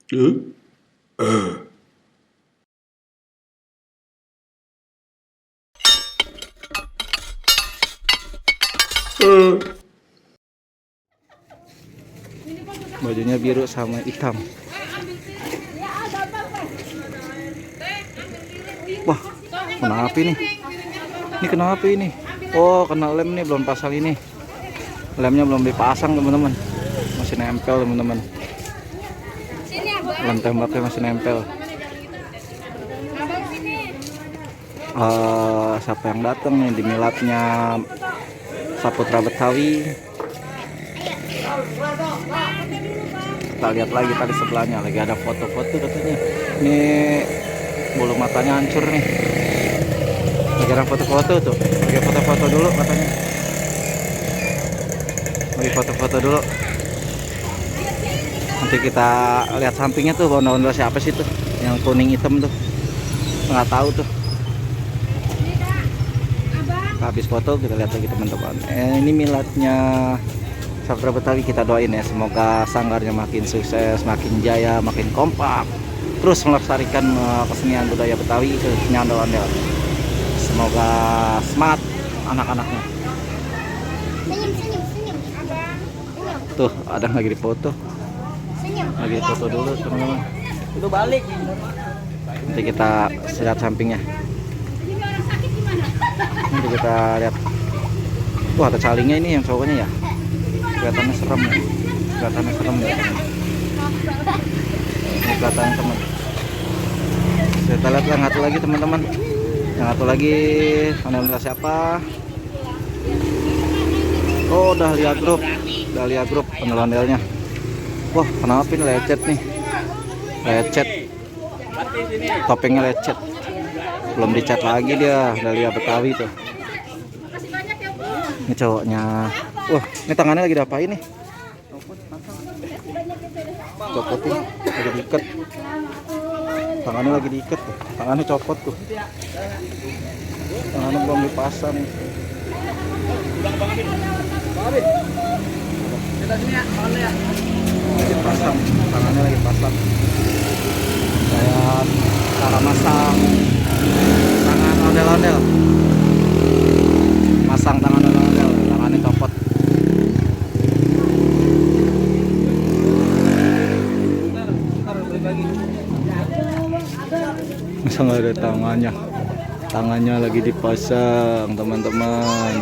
Bajunya biru sama hitam. Wah, kenapa ini? Ini kenapa ini? Oh, kena lem nih, belum pasang ini. Lemnya belum dipasang, teman-teman. Masih nempel, teman-teman. Lem tembaknya masih nempel. Siapa yang datang nih di miladnya Saputra Betawi? Kita lihat lagi tadi sebelahnya lagi ada foto-foto katanya. Ini bulu matanya hancur nih. Lagi ada foto-foto tuh. Lagi foto-foto dulu katanya. Lagi foto-foto dulu. Nanti kita lihat sampingnya tuh ondel-ondel siapa sih tuh? Yang kuning hitam tuh. Nggak tahu tuh. Habis foto kita lihat lagi teman-teman. Ini miladnya Saputra Betawi, kita doain ya, semoga sanggarnya makin sukses, makin jaya, makin kompak, terus melestarikan kesenian budaya Betawi khususnya ondel-ondel. Semoga semangat anak-anaknya. Senyum. Tuh ada lagi dipoto. Lagi foto dulu teman-teman. Itu balik. Nanti kita lihat sampingnya. Nanti kita lihat. Wah, ada calingnya ini yang cowoknya ya. Kelihatannya serem ya. Kelihatannya serem ya. Ini kelihatannya teman. Kita lihat yang satu lagi teman-teman. Yang satu lagi ondel-ondel siapa? Oh, Dahlia Group. Dahlia Group ondel-ondelnya. Wah, kenapa ini lecet nih? Lecet. Topengnya lecet. Belum dicat lagi dia, Dahlia Betawi tuh. Ini cowoknya. Wah, ini tangannya lagi diapain nih? Copotin, lagi diikat. Tangannya lagi diikat tuh. Tangannya copot tuh. Tangannya belum dipasang. Lagi pasang, tangannya lagi pasang. Kayak cara masang tangan ondel-ondel. Masang tangan ondel-ondel, tangannya copot. Masa nggak ada tangannya? Tangannya lagi dipasang, teman-teman.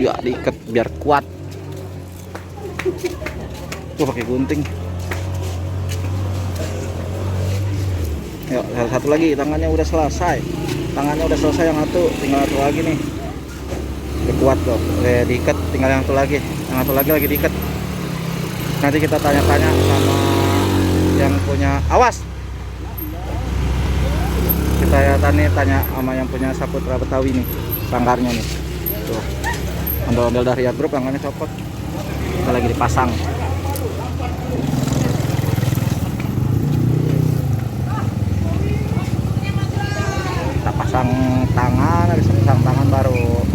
Ya, diikat biar kuat. Tuh pakai gunting. Yuk, satu lagi, tangannya udah selesai. Tangannya udah selesai yang satu, tinggal satu lagi nih. Udah kuat loh. Diikat, tinggal yang satu lagi. Yang satu lagi diikat. Nanti kita tanya-tanya sama yang punya. Awas. Kita tanya sama yang punya Saputra Betawi nih, sanggarnya nih. Tuh. Ondel-ondel dari Dahlia Group tangannya copot. Kita lagi dipasang. Kita pasang tangan, habis pasang tangan baru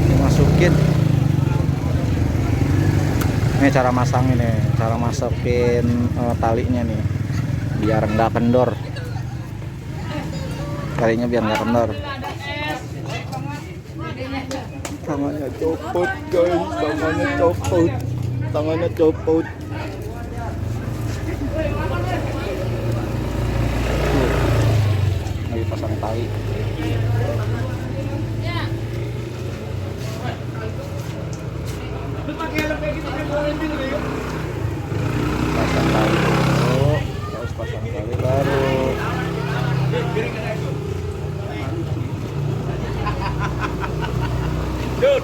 dimasukin. Ini cara masang ini, cara masukin talinya nih, biar nggak kendor. Talinya biar nggak kendor. Tangannya copot guys, tangannya copot, tangannya copot. Lagi pasang tali. Pasang tali dulu, terus pasang tali baru. Dud,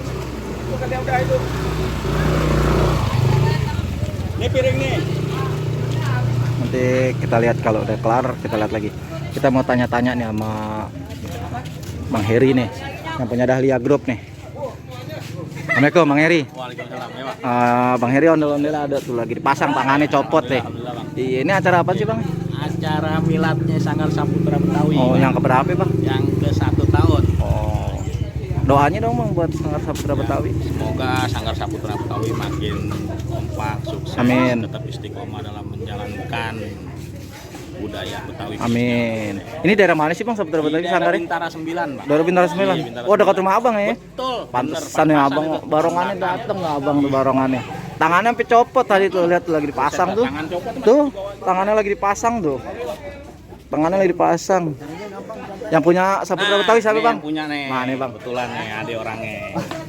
bukan dia udah itu. Ini piring nih. Nanti kita lihat kalau udah kelar, kita lihat lagi. Kita mau tanya-tanya nih sama Bang Heri nih, yang punya Dahlia Group nih. Assalamualaikum Bang Heri. Waalaikumsalam ya, Pak. Bang Heri ondel-ondel ada tuh lagi dipasang, tangannya copot deh. Iya, ini acara apa sih Bang? acara miladnya Sanggar Saputra Betawi. Oh, yang keberapa bang? Yang ke-1 tahun. Oh, doanya dong bang buat Sanggar Saputra Betawi. Semoga Sanggar Saputra Betawi makin kompak, sukses, Amin. tetap istiqomah dalam menjalankan budaya Betawi. Amin. Ini daerah mana sih bang Saputra Betawi Daerah Sanggarnya? Bintara 9, Pak. Daerah Bintara 9. Iya, Bintara Oh, dekat 9. rumah abang ya? Betul. Pantesan bener, ya pas-pasan abang itu. barongannya dateng nggak abang tuh barongannya. Tangannya sampai copot tadi tuh, lihat tuh lagi dipasang tuh. Tangan copot tuh, Tuh, tangannya lagi dipasang tuh. Tangannya lagi dipasang. Yang punya Saputra Betawi siapa nih bang? yang punya nih. Nah, nih, Bang. Kebetulan nih ada orangnya.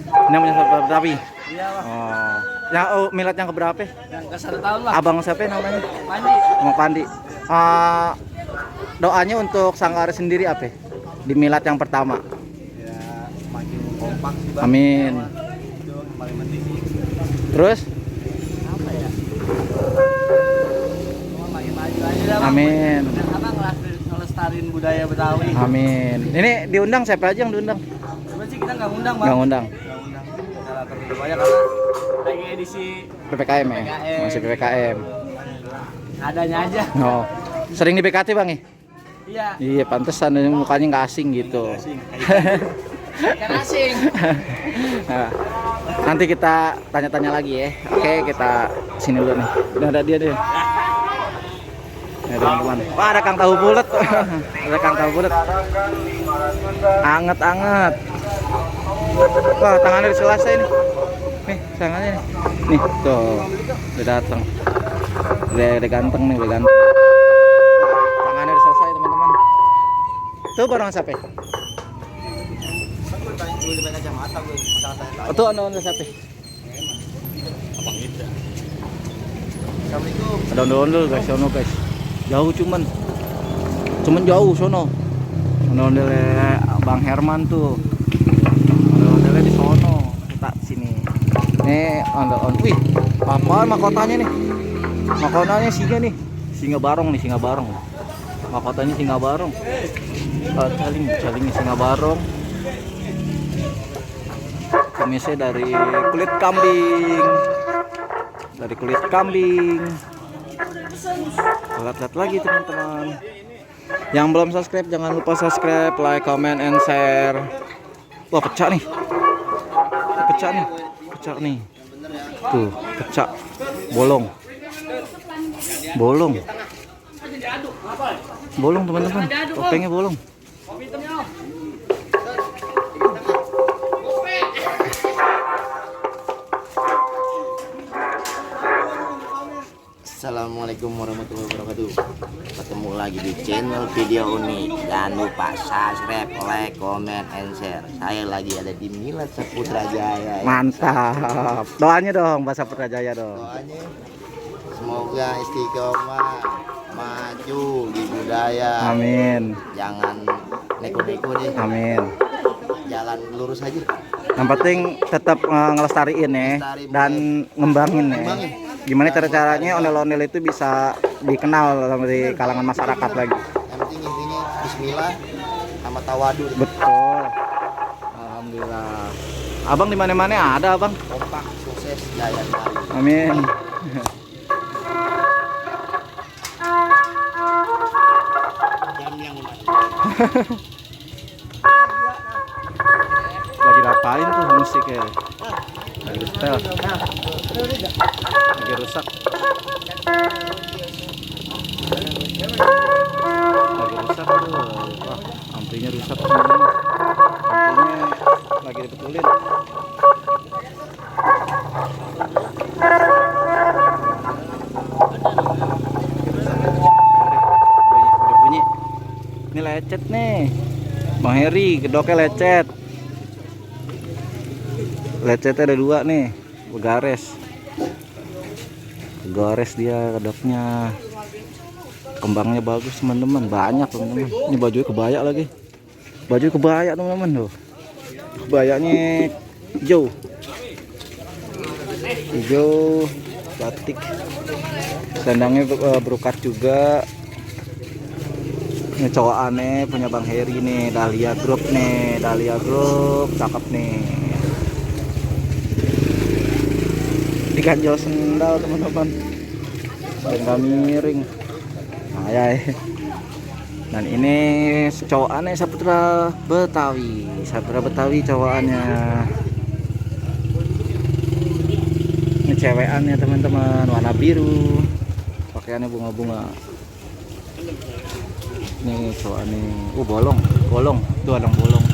Ini yang punya Saputra Betawi. Iya bang, Oh, yang milad yang keberapa? yang ke 1 tahun lah. Abang siapa namanya? Mandi. Sama Pandi. Doanya untuk Sanggar sendiri apa? Di milad yang pertama. Ya makin kompak sih bang. Amin. Itu paling penting sih. Terus? Apa ya? Cuma makin maju aja dah bang. Amin. Dan abang ngelestarin budaya Betawi. Amin. Ini diundang siapa aja yang diundang? Sebenarnya sih kita nggak ngundang bang. Nggak ngundang. Nggak ngundang. Salah tertutup aja karena lagi edisi PPKM ya? PPKM. Masih PPKM. adanya aja. Oh. Sering di BKT bang ya? Iya. Iya, pantesan mukanya nggak asing gitu. Kan asing. Nah, nanti kita tanya-tanya lagi ya. Oke, kita sini dulu nih. Udah ada dia deh. Ya teman-teman. Wah, ada Kang Tahu Bulet. Ada Kang Tahu Bulet. Anget-anget. Wah, tangannya udah selesai nih. Nih, tangannya nih. Nih, tuh. Udah datang. Udah ganteng nih, udah ganteng. Tangannya udah selesai, teman-teman. Tuh barang siapa? Oh, tuh anda siapa? Abang kita. Assalamualaikum. Ada ondel-ondel guys, sono guys. Jauh cuman jauh sono. Ondel-ondelnya Bang Herman tuh. Ondel-ondelnya di sono. Kita sini. Nih ondel-ondel. Wih, apaan mahkotanya nih? Mahkotanya singa nih. Singa barong nih, singa barong. Mahkotanya singa barong. Caling singa barong. Kumisnya dari kulit kambing. Dari kulit kambing. Lihat-lihat lagi teman-teman. Yang belum subscribe jangan lupa subscribe, like, comment, and share. Wah, pecah nih. Pecah nih. Pecah nih. Tuh, pecah. Bolong. Bolong. Bolong teman-teman. Topengnya bolong. Assalamualaikum warahmatullahi wabarakatuh. Ketemu lagi di channel video unik. Jangan lupa subscribe, like, comment, and share. Saya lagi ada di Milad Saputra Jaya. Mantap. Doanya dong Bahasa Putrajaya dong. Doanya semoga istiqomah, maju di budaya. Amin. Jangan neko-neko deh. Amin. Jalan lurus aja. Yang penting tetap ngelestariin ya dan ngembangin ya. Ngembangin. Gimana cara-caranya ondel-ondel itu bisa dikenal di kalangan masyarakat lagi. Yang penting intinya Bismillah sama tawadu. Betul. Alhamdulillah. Abang di mana-mana ada, Abang. Kompak, sukses, jaya sekali. Amin. Jam yang mana? Lagi ngapain tuh musiknya? Lagi setel. Lagi rusak. Lagi rusak tuh. Wah, amplinya rusak teman-teman. Amplinya lagi dibetulin. Udah bunyi. Ini lecet nih. Bang Heri, kedoknya lecet. Lecetnya ada dua nih, begares. Begares dia kedoknya. Kembangnya bagus teman-teman, banyak teman-teman. Ini bajunya kebaya lagi. Baju kebaya teman-teman tuh. Kebayanya hijau. Hijau batik. Sendangnya berukat juga. Ini cowok aneh punya Bang Heri nih, Dahlia Group nih, Dahlia Group, cakep nih. Diganjel sendal teman-teman, biar nggak miring. ya. Dan ini cowokannya Saputra Betawi. Saputra Betawi cowokannya. Ini cewekannya teman-teman, warna biru. Pakaiannya bunga-bunga. Ini cowokannya. Bolong. Tuh ada bolong.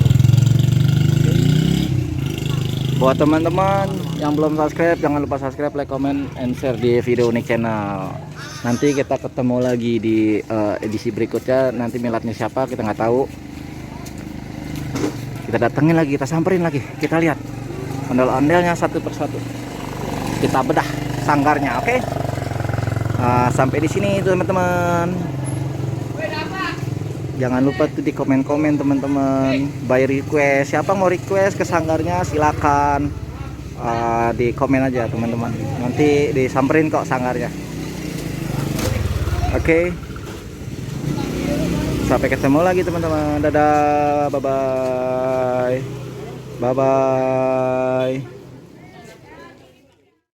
Buat teman-teman yang belum subscribe, jangan lupa subscribe, like, comment, and share di video Unik Channel. Nanti kita ketemu lagi di edisi berikutnya. Nanti miladnya siapa kita nggak tahu. Kita datengin lagi, kita samperin lagi, kita lihat ondel-ondelnya satu persatu. Kita bedah sanggarnya, oke? Sampai di sini teman-teman. Jangan lupa tuh di komen-komen teman-teman, by request, siapa mau request ke sanggarnya silakan di komen aja teman-teman, nanti disamperin kok sanggarnya. Oke. Sampai ketemu lagi teman-teman, dadah, bye bye.